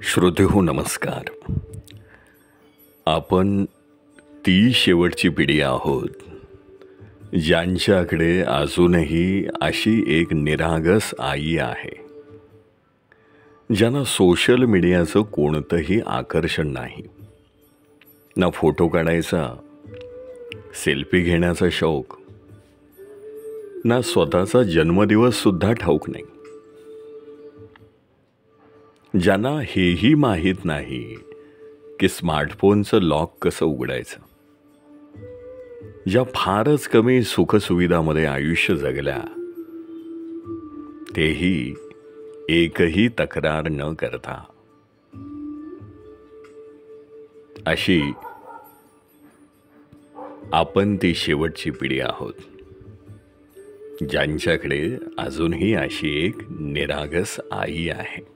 श्रोतेहो नमस्कार. आपण ती शेवटची पिढी आहोत ज्यांच्याकडे अजूनही अशी एक निरागस आई आहे, ज्यांना सोशल मीडियाचं कोणतंही आकर्षण नाही, ना फोटो काढायचा, सेल्फी घेण्याचा शौक, ना स्वतःचा जन्मदिवससुद्धा ठाऊक नाही, ज्यांना हेही माहीत नाही की स्मार्टफोनचं लॉक कसं उघडायचं, ज्या फारच कमी सुखसुविधामध्ये आयुष्य जगल्या, तेही एकही तक्रार न करता. अशी आपण ती शेवटची पिढी आहोत ज्यांच्याकडे अजूनही अशी एक निरागस आई आहे.